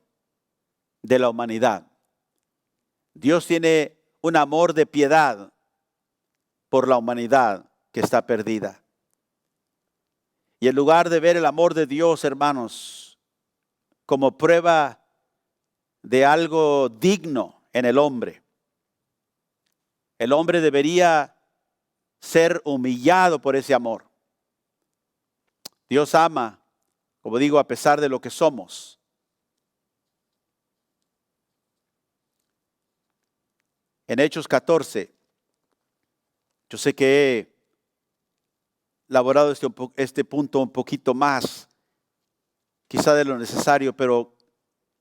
de la humanidad. Dios tiene un amor de piedad por la humanidad que está perdida. Y en lugar de ver el amor de Dios, hermanos, como prueba de algo digno en el hombre debería ser humillado por ese amor. Dios ama, como digo, a pesar de lo que somos. En Hechos 14, yo sé que he elaborado este punto un poquito más, quizá de lo necesario, pero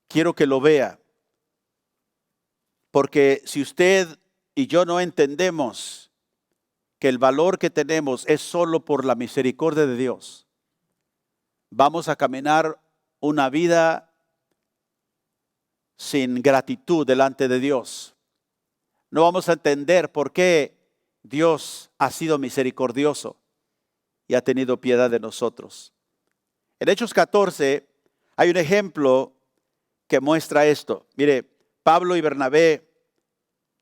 quiero que lo vea. Porque si usted y yo no entendemos que el valor que tenemos es solo por la misericordia de Dios, vamos a caminar una vida sin gratitud delante de Dios. No vamos a entender por qué Dios ha sido misericordioso y ha tenido piedad de nosotros. En Hechos 14 hay un ejemplo que muestra esto. Mire, Pablo y Bernabé,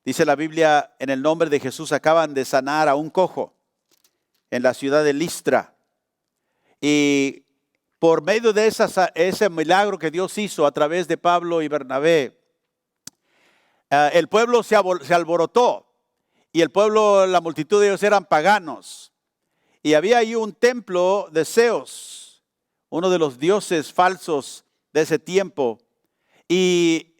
dice la Biblia, en el nombre de Jesús acaban de sanar a un cojo en la ciudad de Listra. Y por medio de ese milagro que Dios hizo a través de Pablo y Bernabé, el pueblo se alborotó. Y el pueblo, la multitud de ellos eran paganos. Y había ahí un templo de Zeus, uno de los dioses falsos de ese tiempo. Y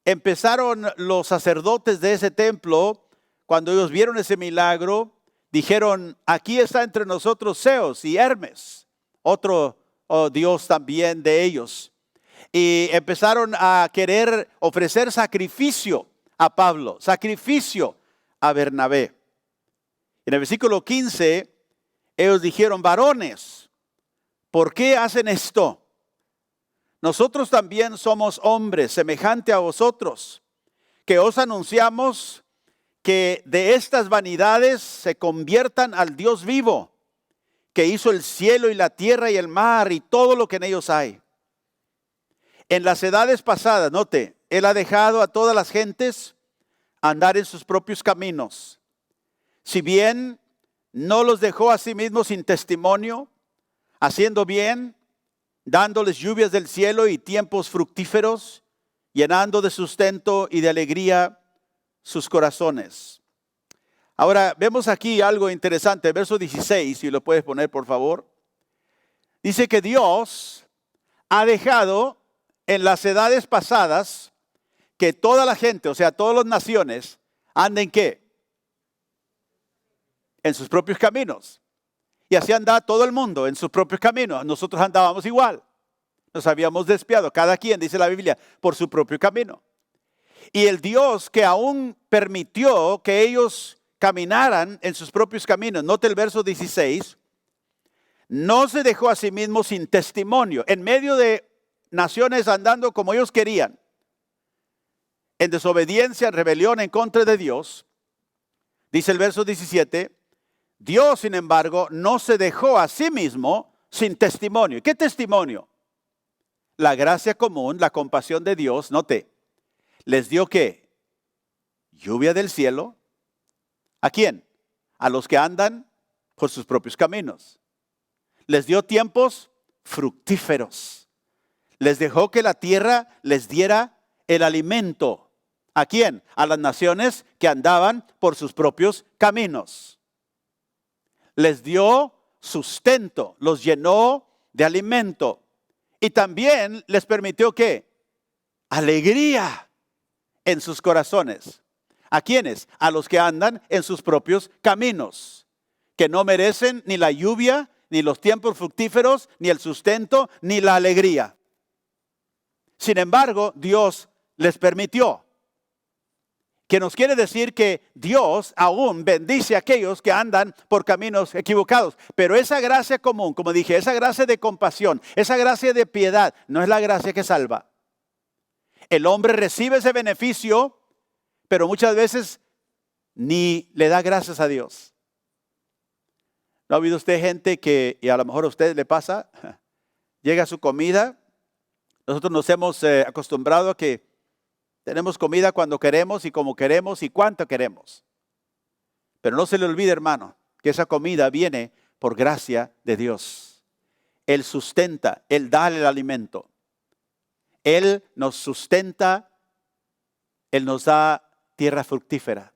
empezaron los sacerdotes de ese templo, cuando ellos vieron ese milagro, dijeron, aquí está entre nosotros Zeus y Hermes, otro dios también de ellos. Y empezaron a querer ofrecer sacrificio a Pablo, sacrificio a Bernabé. En el versículo 15, ellos dijeron, varones, ¿por qué hacen esto? Nosotros también somos hombres semejante a vosotros, que os anunciamos que de estas vanidades se conviertan al Dios vivo, que hizo el cielo y la tierra y el mar y todo lo que en ellos hay. En las edades pasadas, note, Él ha dejado a todas las gentes andar en sus propios caminos. Si bien no los dejó a sí mismos sin testimonio, haciendo bien, dándoles lluvias del cielo y tiempos fructíferos, llenando de sustento y de alegría sus corazones. Ahora vemos aquí algo interesante, verso 16, si lo puedes poner por favor. Dice que Dios ha dejado en las edades pasadas que toda la gente, o sea, todas las naciones, anden ¿qué? En sus propios caminos. Y así anda todo el mundo en sus propios caminos. Nosotros andábamos igual. Nos habíamos desviado, cada quien, dice la Biblia, por su propio camino. Y el Dios que aún permitió que ellos caminaran en sus propios caminos, note el verso 16, no se dejó a sí mismo sin testimonio, en medio de naciones andando como ellos querían, en desobediencia, en rebelión en contra de Dios. Dice el verso 17, Dios, sin embargo, no se dejó a sí mismo sin testimonio. ¿Qué testimonio? La gracia común, la compasión de Dios, note, les dio ¿qué? Lluvia del cielo. ¿A quién? A los que andan por sus propios caminos. Les dio tiempos fructíferos. Les dejó que la tierra les diera el alimento. ¿A quién? A las naciones que andaban por sus propios caminos. Les dio sustento, los llenó de alimento. Y también les permitió ¿qué? Alegría en sus corazones. ¿A quiénes? A los que andan en sus propios caminos, que no merecen ni la lluvia, ni los tiempos fructíferos, ni el sustento, ni la alegría. Sin embargo, Dios les permitió. Que nos quiere decir que Dios aún bendice a aquellos que andan por caminos equivocados. Pero esa gracia común, como dije, esa gracia de compasión, esa gracia de piedad, no es la gracia que salva. El hombre recibe ese beneficio, pero muchas veces ni le da gracias a Dios. ¿No ha habido usted gente que, y a lo mejor a usted le pasa, llega su comida? Nosotros nos hemos acostumbrado a que tenemos comida cuando queremos y como queremos y cuánto queremos. Pero no se le olvide, hermano, que esa comida viene por gracia de Dios. Él sustenta, Él da el alimento. Él nos sustenta, Él nos da tierra fructífera.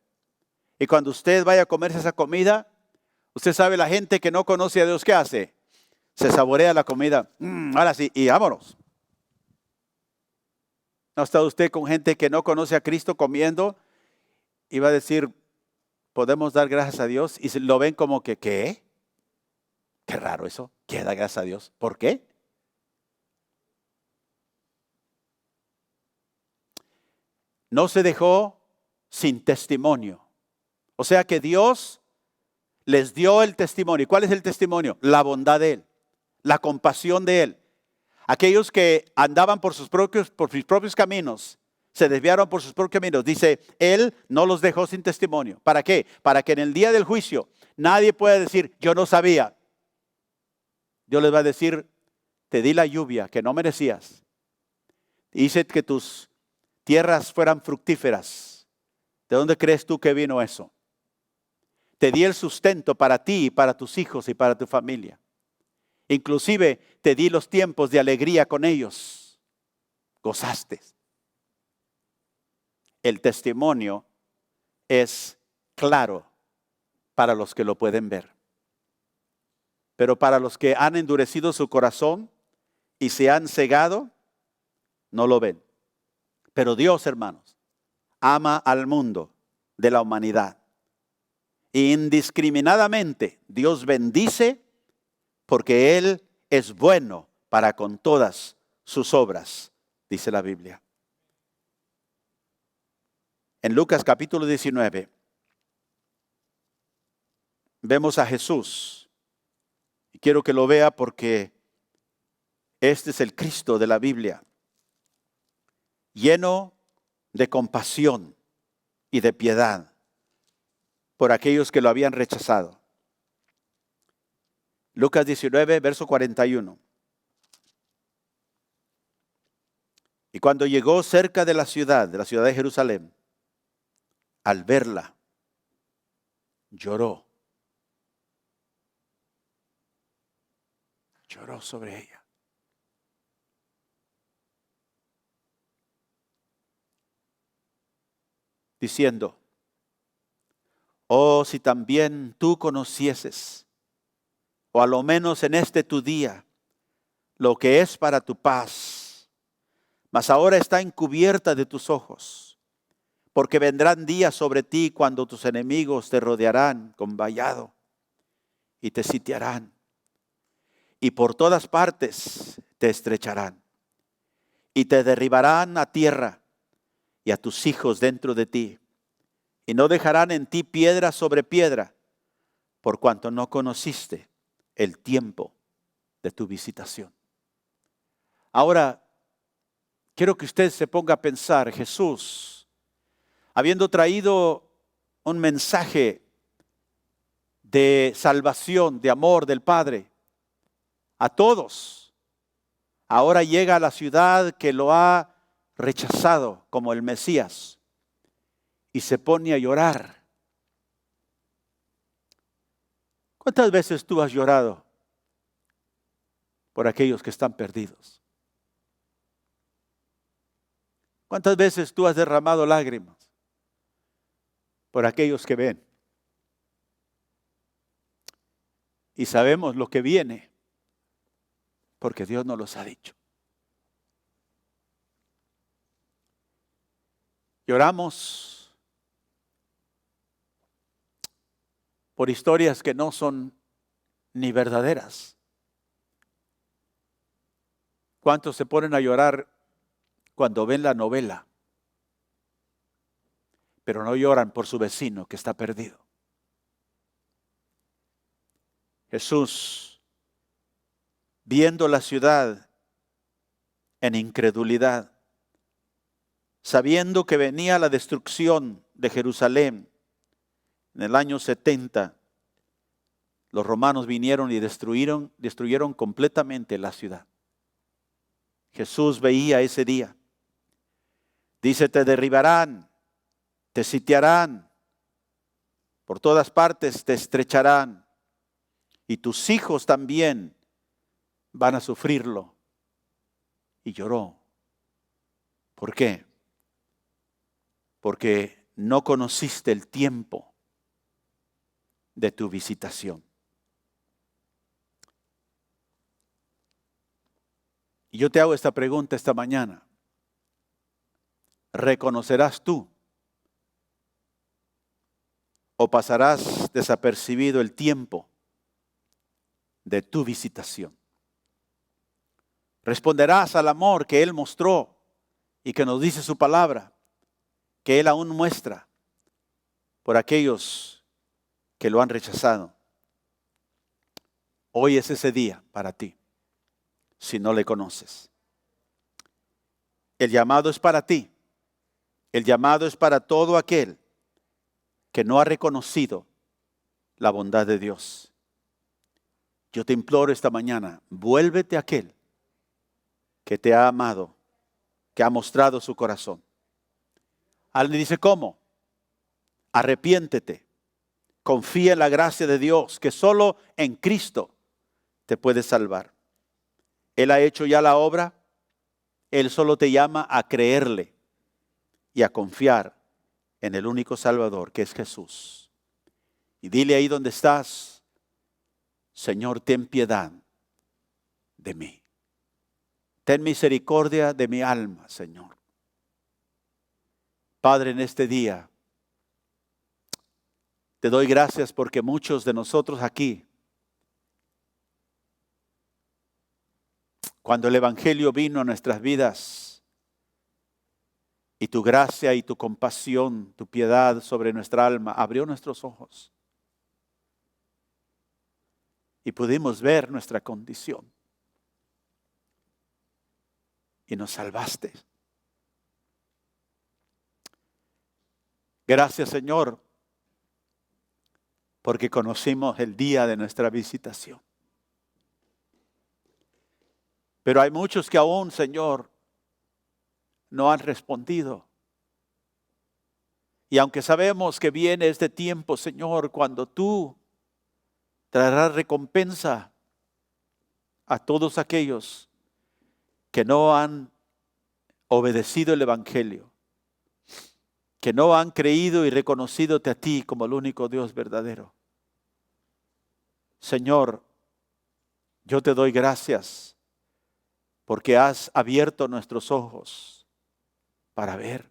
Y cuando usted vaya a comerse esa comida, usted sabe, la gente que no conoce a Dios, ¿qué hace? Se saborea la comida. Ahora sí, y vámonos. ¿No ha estado usted con gente que no conoce a Cristo comiendo y va a decir, podemos dar gracias a Dios? Y lo ven como que, ¿qué? Qué raro eso. ¿Qué da gracias a Dios? ¿Por qué? No se dejó sin testimonio. O sea que Dios les dio el testimonio. ¿Cuál es el testimonio? La bondad de Él, la compasión de Él. Aquellos que andaban por sus propios caminos, se desviaron por sus propios caminos. Dice, Él no los dejó sin testimonio. ¿Para qué? Para que en el día del juicio nadie pueda decir, yo no sabía. Dios les va a decir, te di la lluvia que no merecías. Hice que tus tierras fueran fructíferas. ¿De dónde crees tú que vino eso? Te di el sustento para ti y para tus hijos y para tu familia. Inclusive te di los tiempos de alegría con ellos. Gozaste. El testimonio es claro para los que lo pueden ver. Pero para los que han endurecido su corazón y se han cegado, no lo ven. Pero Dios, hermanos, ama al mundo de la humanidad. Indiscriminadamente Dios bendice porque Él es bueno para con todas sus obras, dice la Biblia. En Lucas capítulo 19 vemos a Jesús. Y quiero que lo vea porque este es el Cristo de la Biblia, lleno de compasión y de piedad por aquellos que lo habían rechazado. Lucas 19, verso 41. Y cuando llegó cerca de la ciudad de Jerusalén, al verla, lloró. Lloró sobre ella. Diciendo, oh, si también tú conocieses, o a lo menos en este tu día, lo que es para tu paz, mas ahora está encubierta de tus ojos, porque vendrán días sobre ti cuando tus enemigos te rodearán con vallado y te sitiarán, y por todas partes te estrecharán, y te derribarán a tierra y a tus hijos dentro de ti, y no dejarán en ti piedra sobre piedra, por cuanto no conociste el tiempo de tu visitación. Ahora, quiero que usted se ponga a pensar, Jesús, habiendo traído un mensaje de salvación, de amor del Padre, a todos, ahora llega a la ciudad que lo ha rechazado como el Mesías y se pone a llorar. ¿Cuántas veces tú has llorado por aquellos que están perdidos? ¿Cuántas veces tú has derramado lágrimas por aquellos que ven? Y sabemos lo que viene, porque Dios nos los ha dicho. Lloramos por historias que no son ni verdaderas. ¿Cuántos se ponen a llorar cuando ven la novela, pero no lloran por su vecino que está perdido? Jesús, viendo la ciudad en incredulidad, sabiendo que venía la destrucción de Jerusalén en el año 70, los romanos vinieron y destruyeron completamente la ciudad. Jesús veía ese día. Dice, te derribarán, te sitiarán, por todas partes te estrecharán, y tus hijos también van a sufrirlo. Y lloró. ¿Por qué? Porque no conociste el tiempo de tu visitación. Y yo te hago esta pregunta esta mañana. ¿Reconocerás tú o pasarás desapercibido el tiempo de tu visitación? ¿Responderás al amor que Él mostró y que nos dice su palabra, que Él aún muestra por aquellos que lo han rechazado? Hoy es ese día para ti, si no le conoces. El llamado es para ti. El llamado es para todo aquel que no ha reconocido la bondad de Dios. Yo te imploro esta mañana, vuélvete a aquel que te ha amado, que ha mostrado su corazón. Alguien dice, ¿cómo? Arrepiéntete, confía en la gracia de Dios, que solo en Cristo te puede salvar. Él ha hecho ya la obra, Él solo te llama a creerle y a confiar en el único Salvador, que es Jesús. Y dile ahí donde estás, Señor, ten piedad de mí. Ten misericordia de mi alma, Señor. Padre, en este día, te doy gracias porque muchos de nosotros aquí, cuando el Evangelio vino a nuestras vidas y tu gracia y tu compasión, tu piedad sobre nuestra alma, abrió nuestros ojos y pudimos ver nuestra condición y nos salvaste. Gracias, Señor, porque conocimos el día de nuestra visitación. Pero hay muchos que aún, Señor, no han respondido. Y aunque sabemos que viene este tiempo, Señor, cuando tú traerás recompensa a todos aquellos que no han obedecido el Evangelio, que no han creído y reconocídote a ti como el único Dios verdadero. Señor, yo te doy gracias porque has abierto nuestros ojos para ver.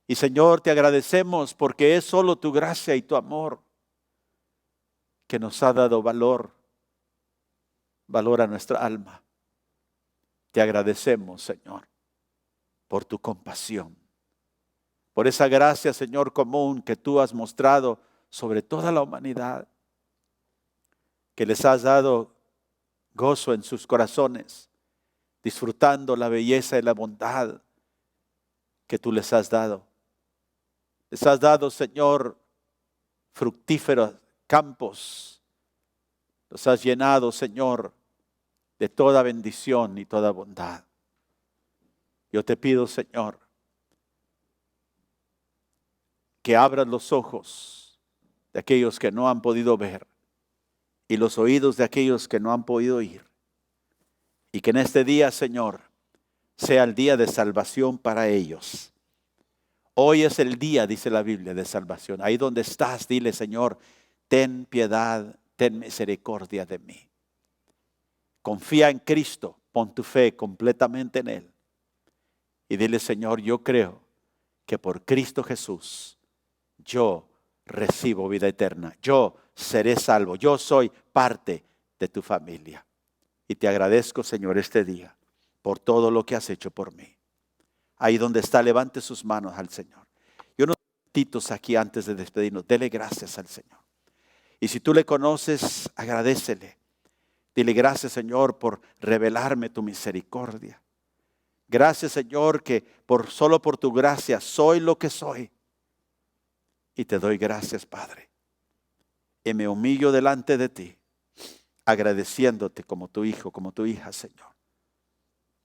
Y Señor, te agradecemos porque es solo tu gracia y tu amor que nos ha dado valor a nuestra alma. Te agradecemos, Señor, por tu compasión, por esa gracia, Señor, común que tú has mostrado sobre toda la humanidad, que les has dado gozo en sus corazones, disfrutando la belleza y la bondad que tú les has dado. Les has dado, Señor, fructíferos campos. Los has llenado, Señor, de toda bendición y toda bondad. Yo te pido, Señor, que abras los ojos de aquellos que no han podido ver y los oídos de aquellos que no han podido oír. Y que en este día, Señor, sea el día de salvación para ellos. Hoy es el día, dice la Biblia, de salvación. Ahí donde estás, dile, Señor, ten piedad, ten misericordia de mí. Confía en Cristo, pon tu fe completamente en Él. Y dile, Señor, yo creo que por Cristo Jesús yo recibo vida eterna. Yo seré salvo. Yo soy parte de tu familia. Y te agradezco, Señor, este día por todo lo que has hecho por mí. Ahí donde está, levante sus manos al Señor. Y unos minutitos aquí antes de despedirnos, dele gracias al Señor. Y si tú le conoces, agradécele. Dile gracias, Señor, por revelarme tu misericordia. Gracias, Señor, que solo por tu gracia soy lo que soy. Y te doy gracias, Padre. Y me humillo delante de ti, agradeciéndote como tu hijo, como tu hija, Señor,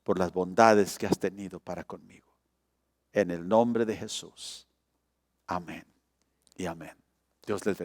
por las bondades que has tenido para conmigo. En el nombre de Jesús. Amén y amén. Dios les bendiga.